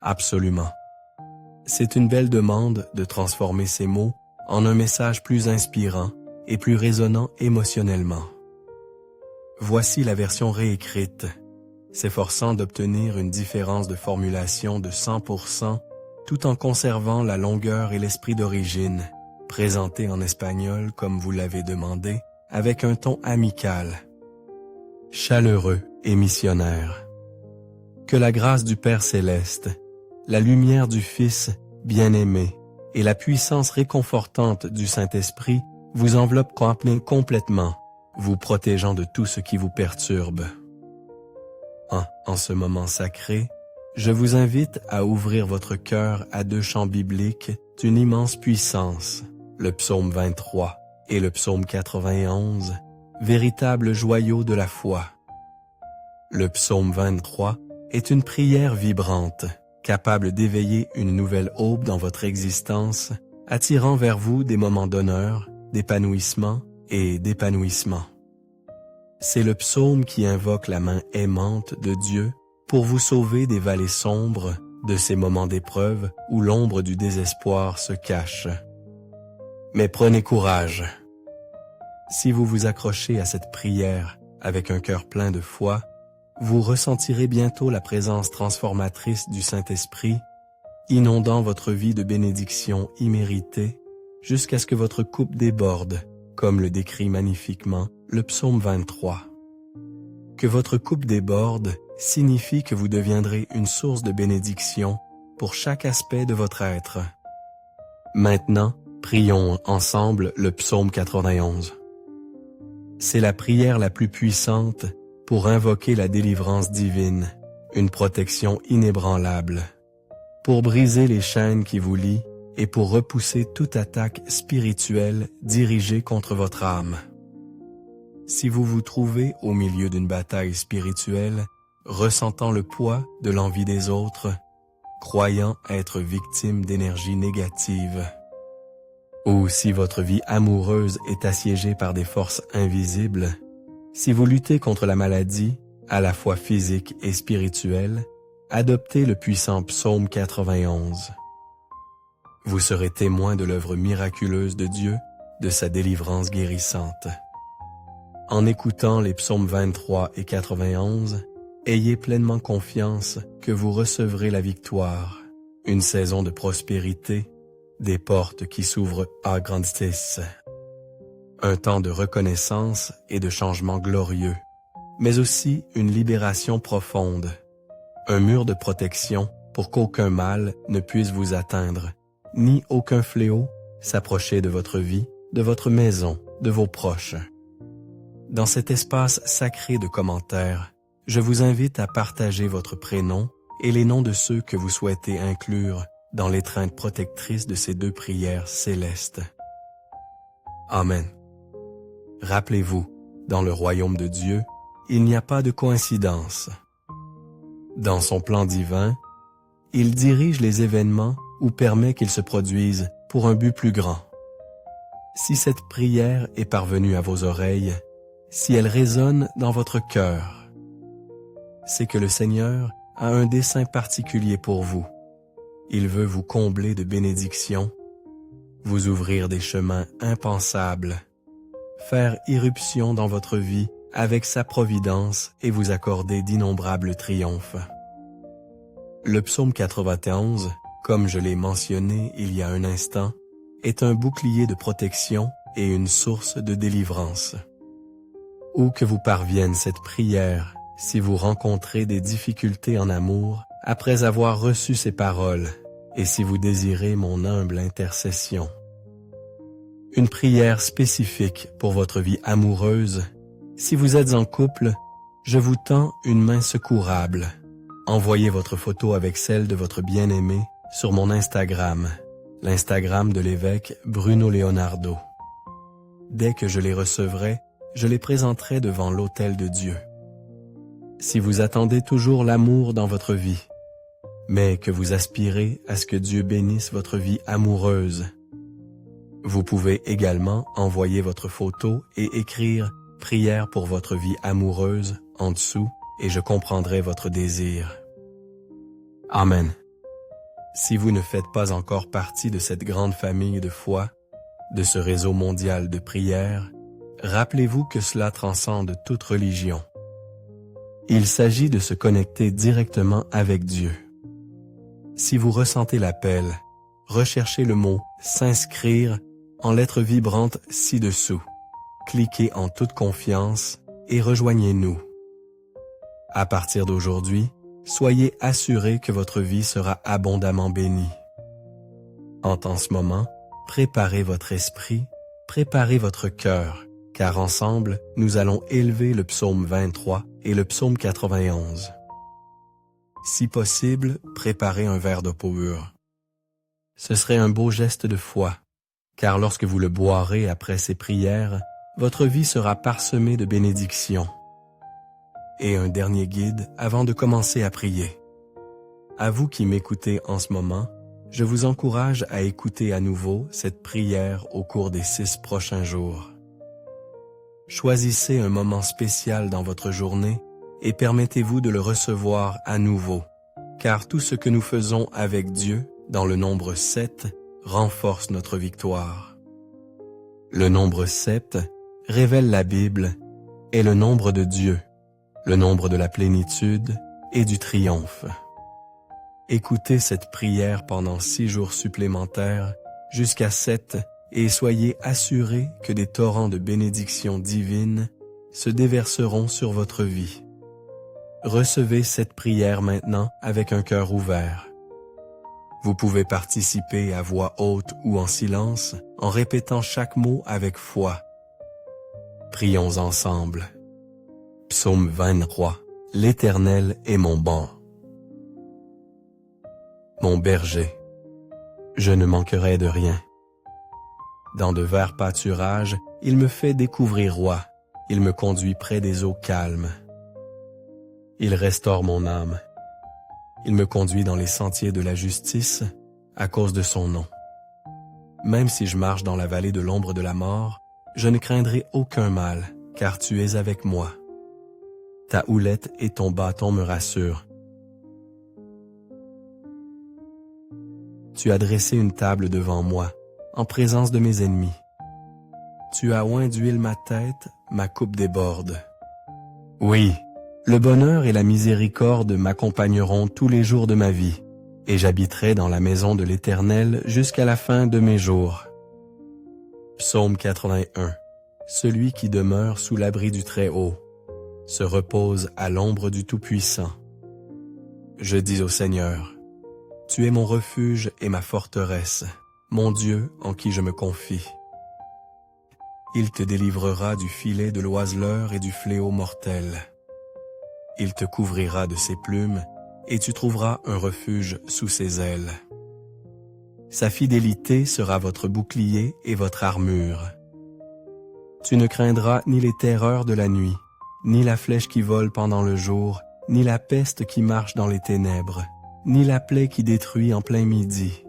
Absolument. C'est une belle demande de transformer ces mots en un message plus inspirant et plus résonnant émotionnellement. Voici la version réécrite, s'efforçant d'obtenir une différence de formulation de 100% tout en conservant la longueur et l'esprit d'origine, présenté en espagnol comme vous l'avez demandé, avec un ton amical, chaleureux et missionnaire. Que la grâce du Père Céleste, la lumière du Fils bien-aimé et la puissance réconfortante du Saint-Esprit vous enveloppent complètement, vous protégeant de tout ce qui vous perturbe. En ce moment sacré, je vous invite à ouvrir votre cœur à deux chants bibliques d'une immense puissance, le psaume 23 et le psaume 91, véritables joyaux de la foi. Le psaume 23 est une prière vibrante, capable d'éveiller une nouvelle aube dans votre existence, attirant vers vous des moments d'honneur, d'épanouissement et d'épanouissement. C'est le psaume qui invoque la main aimante de Dieu pour vous sauver des vallées sombres, de ces moments d'épreuve où l'ombre du désespoir se cache. Mais prenez courage. Si vous vous accrochez à cette prière avec un cœur plein de foi, vous ressentirez bientôt la présence transformatrice du Saint-Esprit, inondant votre vie de bénédictions imméritées jusqu'à ce que votre coupe déborde, comme le décrit magnifiquement le psaume 23. Que votre coupe déborde signifie que vous deviendrez une source de bénédiction pour chaque aspect de votre être. Maintenant, prions ensemble le psaume 91. C'est la prière la plus puissante pour invoquer la délivrance divine, une protection inébranlable, pour briser les chaînes qui vous lient et pour repousser toute attaque spirituelle dirigée contre votre âme. Si vous vous trouvez au milieu d'une bataille spirituelle, ressentant le poids de l'envie des autres, croyant être victime d'énergie négative, ou si votre vie amoureuse est assiégée par des forces invisibles, si vous luttez contre la maladie, à la fois physique et spirituelle, adoptez le puissant psaume 91. Vous serez témoin de l'œuvre miraculeuse de Dieu, de sa délivrance guérissante. En écoutant les psaumes 23 et 91, ayez pleinement confiance que vous recevrez la victoire, une saison de prospérité, des portes qui s'ouvrent à grande vitesse. Un temps de reconnaissance et de changement glorieux, mais aussi une libération profonde, un mur de protection pour qu'aucun mal ne puisse vous atteindre, ni aucun fléau s'approcher de votre vie, de votre maison, de vos proches. Dans cet espace sacré de commentaires, je vous invite à partager votre prénom et les noms de ceux que vous souhaitez inclure dans l'étreinte protectrice de ces deux prières célestes. Amen. Rappelez-vous, dans le royaume de Dieu, il n'y a pas de coïncidence. Dans son plan divin, il dirige les événements ou permet qu'ils se produisent pour un but plus grand. Si cette prière est parvenue à vos oreilles, si elle résonne dans votre cœur, c'est que le Seigneur a un dessein particulier pour vous. Il veut vous combler de bénédictions, vous ouvrir des chemins impensables, faire irruption dans votre vie avec sa providence et vous accorder d'innombrables triomphes. Le psaume 91, comme je l'ai mentionné il y a un instant, est un bouclier de protection et une source de délivrance. Où que vous parvienne cette prière, si vous rencontrez des difficultés en amour, après avoir reçu ces paroles, et si vous désirez mon humble intercession. Une prière spécifique pour votre vie amoureuse. Si vous êtes en couple, je vous tends une main secourable. Envoyez votre photo avec celle de votre bien-aimé sur mon Instagram, l'Instagram de l'évêque Bruno Leonardo. Dès que je les recevrai, je les présenterai devant l'autel de Dieu. Si vous attendez toujours l'amour dans votre vie, mais que vous aspirez à ce que Dieu bénisse votre vie amoureuse, vous pouvez également envoyer votre photo et écrire « Prière pour votre vie amoureuse » en dessous et je comprendrai votre désir. Amen. Si vous ne faites pas encore partie de cette grande famille de foi, de ce réseau mondial de prière, rappelez-vous que cela transcende toute religion. Il s'agit de se connecter directement avec Dieu. Si vous ressentez l'appel, recherchez le mot « s'inscrire » en lettres vibrantes ci-dessous. Cliquez en toute confiance et rejoignez-nous. À partir d'aujourd'hui, soyez assurés que votre vie sera abondamment bénie. En ce moment, préparez votre esprit, préparez votre cœur, car ensemble, nous allons élever le psaume 23 et le psaume 91. Si possible, préparez un verre d'eau pure. Ce serait un beau geste de foi, car lorsque vous le boirez après ces prières, votre vie sera parsemée de bénédictions. Et un dernier guide avant de commencer à prier. À vous qui m'écoutez en ce moment, je vous encourage à écouter à nouveau cette prière au cours des 6 prochains jours. Choisissez un moment spécial dans votre journée et permettez-vous de le recevoir à nouveau, car tout ce que nous faisons avec Dieu, dans le nombre 7, renforce notre victoire. Le nombre 7, révèle la Bible, est le nombre de Dieu, le nombre de la plénitude et du triomphe. Écoutez cette prière pendant 6 jours supplémentaires, jusqu'à 7, et soyez assurés que des torrents de bénédictions divines se déverseront sur votre vie. Recevez cette prière maintenant avec un cœur ouvert. Vous pouvez participer à voix haute ou en silence en répétant chaque mot avec foi. Prions ensemble. Psaume 23. L'Éternel est mon banc. Mon berger, je ne manquerai de rien. Dans de verts pâturages, il me fait découvrir roi, il me conduit près des eaux calmes. Il restaure mon âme. Il me conduit dans les sentiers de la justice à cause de son nom. Même si je marche dans la vallée de l'ombre de la mort, je ne craindrai aucun mal, car tu es avec moi. Ta houlette et ton bâton me rassurent. Tu as dressé une table devant moi, en présence de mes ennemis. Tu as oint d'huile ma tête, ma coupe déborde. Oui, le bonheur et la miséricorde m'accompagneront tous les jours de ma vie, et j'habiterai dans la maison de l'Éternel jusqu'à la fin de mes jours. Psaume 81. Celui qui demeure sous l'abri du Très-Haut se repose à l'ombre du Tout-Puissant. Je dis au Seigneur, tu es mon refuge et ma forteresse, mon Dieu en qui je me confie. Il te délivrera du filet de l'oiseleur et du fléau mortel. Il te couvrira de ses plumes, et tu trouveras un refuge sous ses ailes. Sa fidélité sera votre bouclier et votre armure. Tu ne craindras ni les terreurs de la nuit, ni la flèche qui vole pendant le jour, ni la peste qui marche dans les ténèbres, ni la plaie qui détruit en plein midi.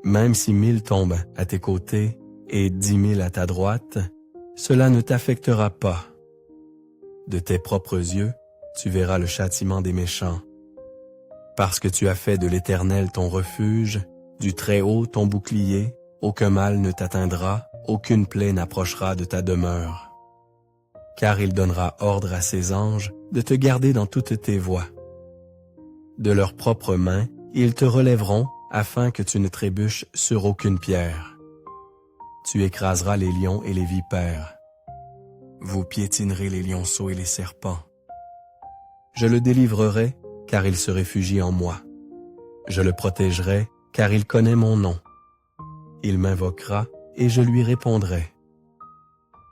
Même si 1000 tombent à tes côtés et 10 000 à ta droite, cela ne t'affectera pas. De tes propres yeux, tu verras le châtiment des méchants. Parce que tu as fait de l'Éternel ton refuge, du Très-Haut ton bouclier, aucun mal ne t'atteindra, aucune plaie n'approchera de ta demeure. Car il donnera ordre à ses anges de te garder dans toutes tes voies. De leurs propres mains, ils te relèveront afin que tu ne trébuches sur aucune pierre. Tu écraseras les lions et les vipères. Vous piétinerez les lionceaux et les serpents. Je le délivrerai, car il se réfugie en moi. Je le protégerai, car il connaît mon nom. Il m'invoquera, et je lui répondrai.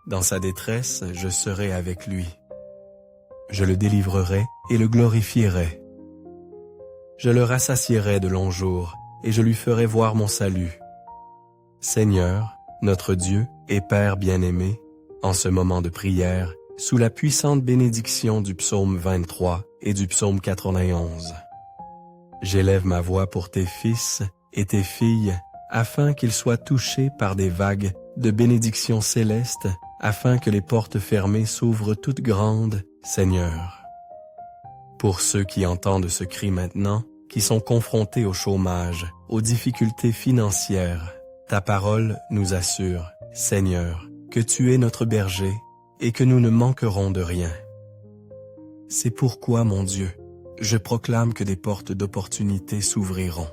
Dans sa détresse, je serai avec lui. Je le délivrerai et le glorifierai. Je le rassasierai de longs jours, et je lui ferai voir mon salut. Seigneur, notre Dieu et Père bien-aimé, en ce moment de prière, sous la puissante bénédiction du psaume 23 et du psaume 91. J'élève ma voix pour tes fils et tes filles, afin qu'ils soient touchés par des vagues de bénédictions célestes, afin que les portes fermées s'ouvrent toutes grandes, Seigneur. Pour ceux qui entendent ce cri maintenant, qui sont confrontés au chômage, aux difficultés financières. Ta parole nous assure, Seigneur, que tu es notre berger et que nous ne manquerons de rien. C'est pourquoi, mon Dieu, je proclame que des portes d'opportunité s'ouvriront.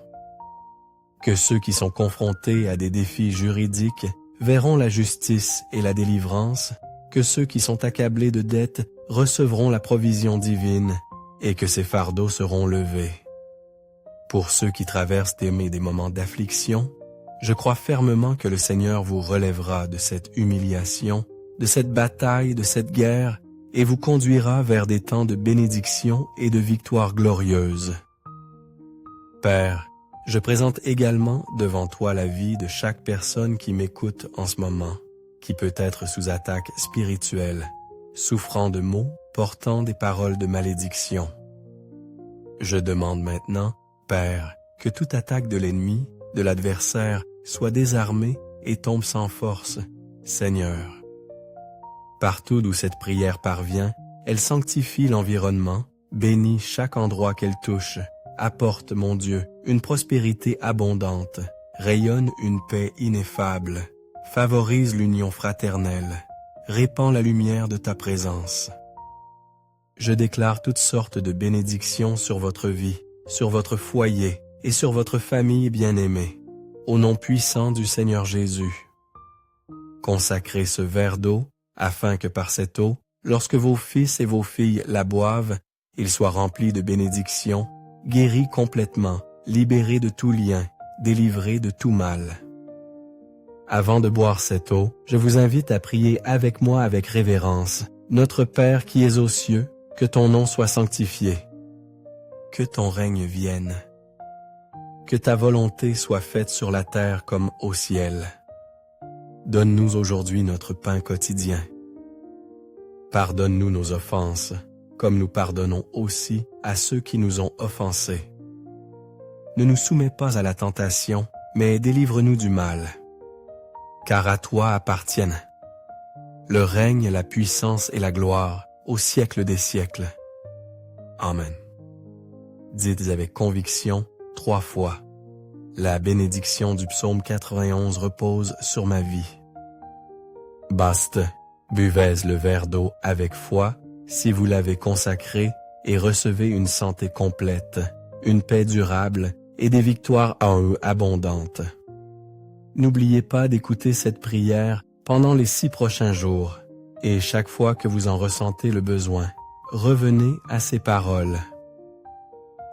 Que ceux qui sont confrontés à des défis juridiques verront la justice et la délivrance, que ceux qui sont accablés de dettes recevront la provision divine et que ces fardeaux seront levés. Pour ceux qui traversent des moments d'affliction, je crois fermement que le Seigneur vous relèvera de cette humiliation, de cette bataille, de cette guerre, et vous conduira vers des temps de bénédiction et de victoire glorieuse. Père, je présente également devant toi la vie de chaque personne qui m'écoute en ce moment, qui peut être sous attaque spirituelle, souffrant de maux, portant des paroles de malédiction. Je demande maintenant, Père, que toute attaque de l'ennemi, de l'adversaire, soit désarmée et tombe sans force, Seigneur. Partout d'où cette prière parvient, elle sanctifie l'environnement, bénit chaque endroit qu'elle touche, apporte, mon Dieu, une prospérité abondante, rayonne une paix ineffable, favorise l'union fraternelle, répand la lumière de ta présence. Je déclare toutes sortes de bénédictions sur votre vie, sur votre foyer et sur votre famille bien-aimée, au nom puissant du Seigneur Jésus. Consacrez ce verre d'eau, afin que par cette eau, lorsque vos fils et vos filles la boivent, ils soient remplis de bénédictions, guéris complètement, libérés de tout lien, délivrés de tout mal. Avant de boire cette eau, je vous invite à prier avec moi avec révérence. Notre Père qui es aux cieux, que ton nom soit sanctifié. Que ton règne vienne. Que ta volonté soit faite sur la terre comme au ciel. Donne-nous aujourd'hui notre pain quotidien. Pardonne-nous nos offenses, comme nous pardonnons aussi à ceux qui nous ont offensés. Ne nous soumets pas à la tentation, mais délivre-nous du mal. Car à toi appartiennent le règne, la puissance et la gloire au siècle des siècles. Amen. Dites avec conviction 3 fois. La bénédiction du psaume 91 repose sur ma vie. Baste, buvez le verre d'eau avec foi, si vous l'avez consacré, et recevez une santé complète, une paix durable et des victoires en eux abondantes. N'oubliez pas d'écouter cette prière pendant les 6 prochains jours, et chaque fois que vous en ressentez le besoin, revenez à ces paroles.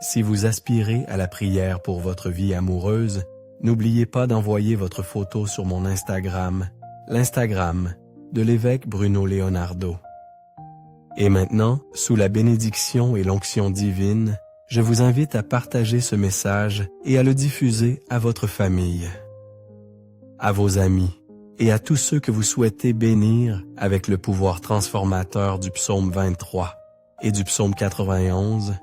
Si vous aspirez à la prière pour votre vie amoureuse, n'oubliez pas d'envoyer votre photo sur mon Instagram, l'Instagram de l'évêque Bruno Leonardo. Et maintenant, sous la bénédiction et l'onction divine, je vous invite à partager ce message et à le diffuser à votre famille, à vos amis et à tous ceux que vous souhaitez bénir avec le pouvoir transformateur du psaume 23 et du psaume 91,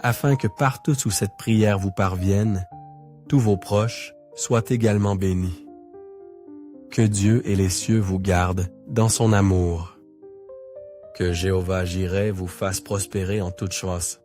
afin que partout où cette prière vous parvienne, tous vos proches soient également bénis. Que Dieu et les cieux vous gardent dans son amour. Que Jéhovah Jireh vous fasse prospérer en toutes choses.